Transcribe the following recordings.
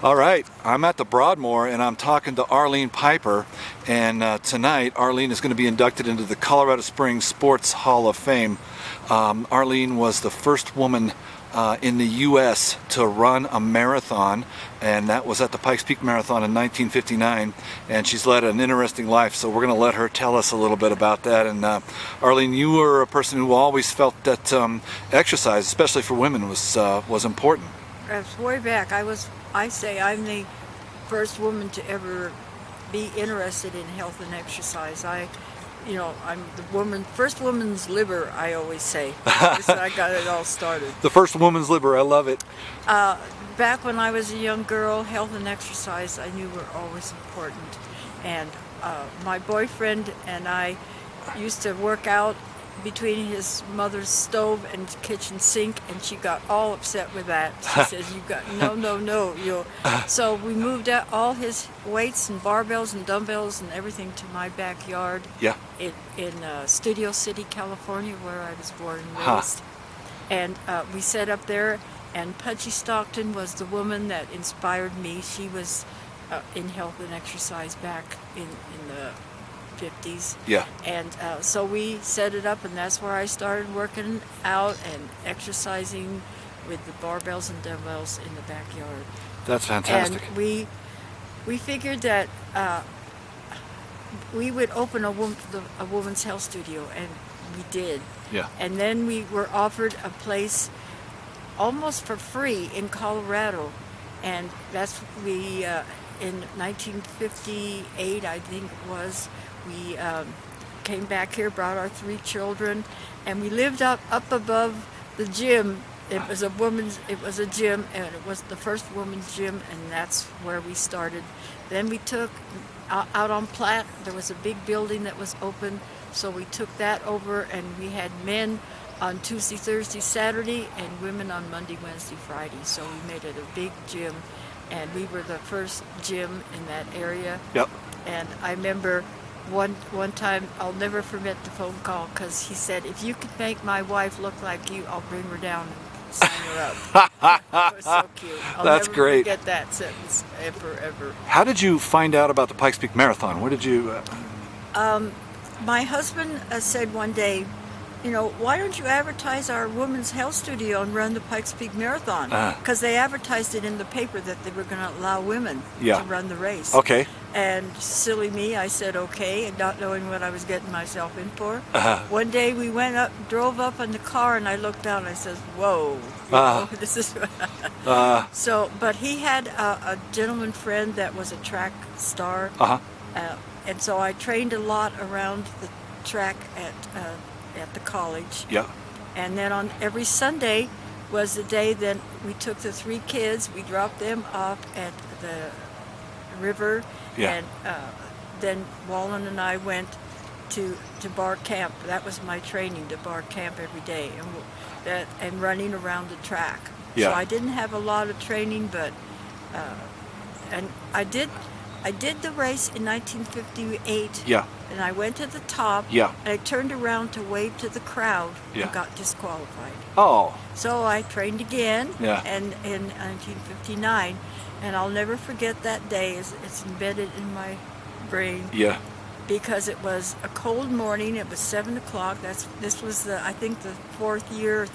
All right, I'm at the Broadmoor and I'm talking to Arlene Pieper, and tonight Arlene is going to be inducted into the Colorado Springs Sports Hall of Fame. Arlene was the first woman in the U.S. to run a marathon, and that was at the Pikes Peak Marathon in 1959, and she's led an interesting life, so we're going to let her tell us a little bit about that. And Arlene, you were a person who always felt that exercise, especially for women, was important. Way back, I say I'm the first woman to ever be interested in health and exercise. I'm the first woman's liver, I always say. So I got it all started. The first woman's liver, I love it. Back when I was a young girl, health and exercise I knew were always important. And my boyfriend and I used to work out between his mother's stove and kitchen sink, and she got all upset with that. She says, "You got no." So we moved out all his weights and barbells and dumbbells and everything to my backyard. Yeah. In Studio City, California, where I was born and raised. And we set up there, and Pudgy Stockton was the woman that inspired me. She was in health and exercise back in the 50s. Yeah. And so we set it up, and that's where I started working out and exercising with the barbells and dumbbells in the backyard. That's fantastic. And we figured that we would open a woman's health studio, and we did. Yeah. And then we were offered a place almost for free in Colorado, and that's in 1958, I think it was. We came back here, brought our 3 children, and we lived up above the gym. It was a gym, and it was the first woman's gym, and that's where we started. Then we took out on Platte. There was a big building that was open, so we took that over, and we had men on Tuesday, Thursday, Saturday, and women on Monday, Wednesday, Friday. So we made it a big gym, and we were the first gym in that area. Yep. And I remember one time, I'll never forget the phone call, because he said, "If you could make my wife look like you, I'll bring her down and sign her up." It was so cute. That's great. I'll never forget that sentence ever. How did you find out about the Pikes Peak Marathon? Where did you... My husband said one day, "Why don't you advertise our women's health studio and run the Pikes Peak Marathon?" Because they advertised it in the paper that they were going to allow women to run the race. Okay. And silly me, I said okay, and not knowing what I was getting myself in for. One day we drove up in the car, and I looked down and I said, "Whoa, this is..." So, but he had a gentleman friend that was a track star, and so I trained a lot around the track at the college. Yeah. And then on every Sunday was the day that we took the 3 kids, we dropped them off at the river, and then Wallen and I went to bar camp. That was my training, to bar camp every day, and running around the track. Yeah. So I didn't have a lot of training, but and I did the race in 1958. Yeah. And I went to the top, Yeah. and I turned around to wave to the crowd, Yeah. and got disqualified. Oh. So I trained again, Yeah. and in 1959, and I'll never forget that day. It's embedded in my brain. Yeah. Because it was a cold morning. It was 7 o'clock. This was I think the 3rd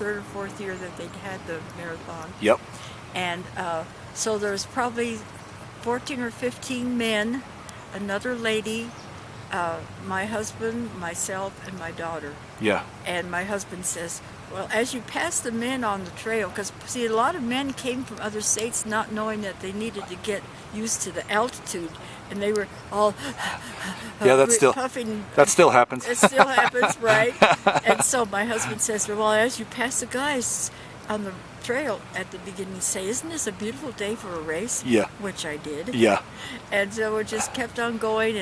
or 4th year that they'd had the marathon. Yep. And so there was probably 14 or 15 men, another lady, my husband, myself, and my daughter. Yeah. And my husband says, "Well, as you pass the men on the trail," because see, a lot of men came from other states not knowing that they needed to get used to the altitude, and they were all puffing. That still happens. It still happens, right? And so my husband says, "Well, as you pass the guys on the trail at the beginning, say, 'Isn't this a beautiful day for a race?'" Yeah. Which I did. Yeah. And so it just kept on going,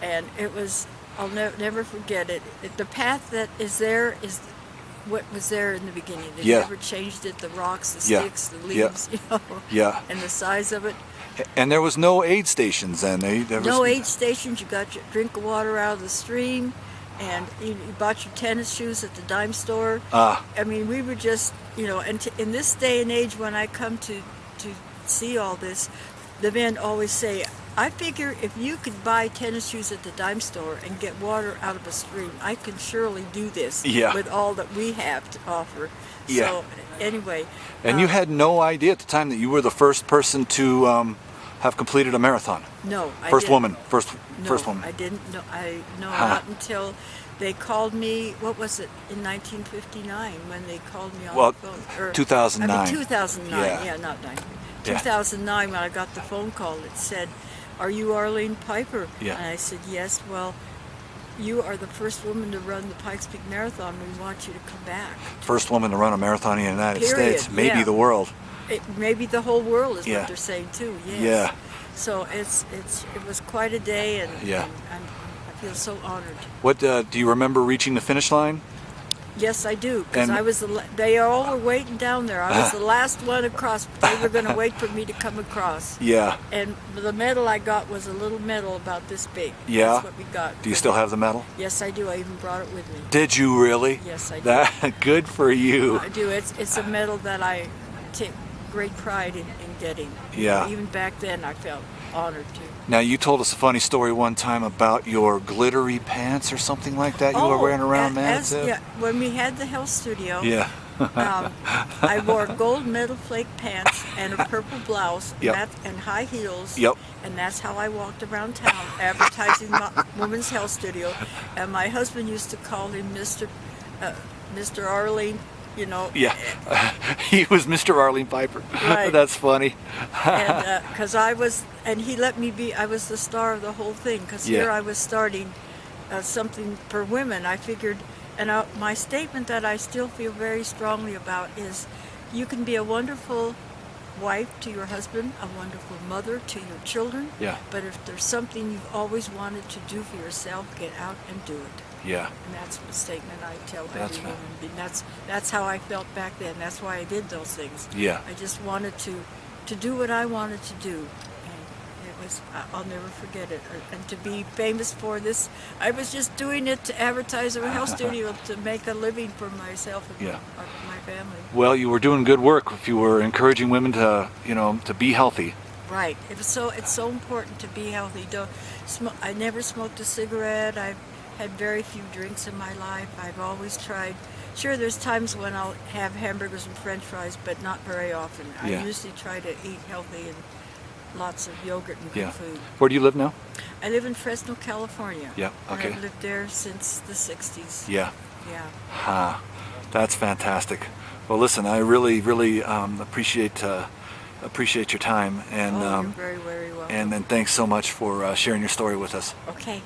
and it was, I'll never forget it. The path that is there is what was there in the beginning. They never changed it. The rocks, the sticks, the leaves, and the size of it. And there was no aid stations then. No aid stations. You got your drink of water out of the stream, and you bought your tennis shoes at the dime store. I mean, we were just, and in this day and age, when I come to see all this, the men always say, I figure if you could buy tennis shoes at the dime store and get water out of a stream, I can surely do this Yeah. with all that we have to offer. Yeah. So anyway. And you had no idea at the time that you were the first person to have completed a marathon. No, I First didn't. woman. First No, woman. I didn't know. Huh. Not until they called me. What was it in 1959 when they called me on Well, the phone? Or, 2009. I mean 2009. Yeah. Yeah, not 9. Yeah. 2009 when I got the phone call. It said, "Are you Arlene Pieper?" Yeah. And I said, "Yes." Well, you are the first woman to run the Pikes Peak Marathon. We want you to come back. First woman to run a marathon in the United Period. States, maybe Yeah. the world. Maybe the whole world is Yeah. what they're saying too. Yes. Yeah. So it was quite a day, and, Yeah. and I feel so honored. What do you remember reaching the finish line? Yes, I do, because And- I was they all were waiting down there. I was the last one across. They were going to wait for me to come across. Yeah. And the medal I got was a little medal about this big. Yeah? That's what we got. Do you still have the medal? Yes, I do. I even brought it with me. Did you really? Yes, I do. That good for you. I do. It's a medal that I take great pride in getting. Yeah. Even back then, I felt honored to. Now, you told us a funny story one time about your glittery pants or something like that you were wearing around Manitoba. Yeah, when we had the health studio. Yeah. I wore gold metal flake pants and a purple blouse Yep. and high heels. Yep. And that's how I walked around town advertising my women's health studio. And my husband used to call him Mr. Arlene, you know. Yeah. He was Mr. Arlene Pieper. Right. That's funny. And because he let me be, I was the star of the whole thing. Because Yeah. here I was starting something for women. I figured, and my statement that I still feel very strongly about is, you can be a wonderful wife to your husband, a wonderful mother to your children. Yeah. But if there's something you've always wanted to do for yourself, get out and do it. Yeah. And that's the statement I tell That's every right. woman. That's how I felt back then. That's why I did those things. Yeah. I just wanted to do what I wanted to do. And it was, I'll never forget it. And to be famous for this, I was just doing it to advertise a health studio to make a living for myself and Yeah. my family. Well, you were doing good work if you were encouraging women to, to be healthy. Right. It's so important to be healthy. I never smoked a cigarette. I've had very few drinks in my life. I've always tried. Sure, there's times when I'll have hamburgers and French fries, but not very often. Yeah. I usually try to eat healthy and lots of yogurt and good Yeah. food. Where do you live now? I live in Fresno, California. Yeah, okay. And I've lived there since the 60s. Yeah. Yeah. That's fantastic. Well, listen, I really, really appreciate your time, and You're very, very welcome. and thanks so much for sharing your story with us. Okay.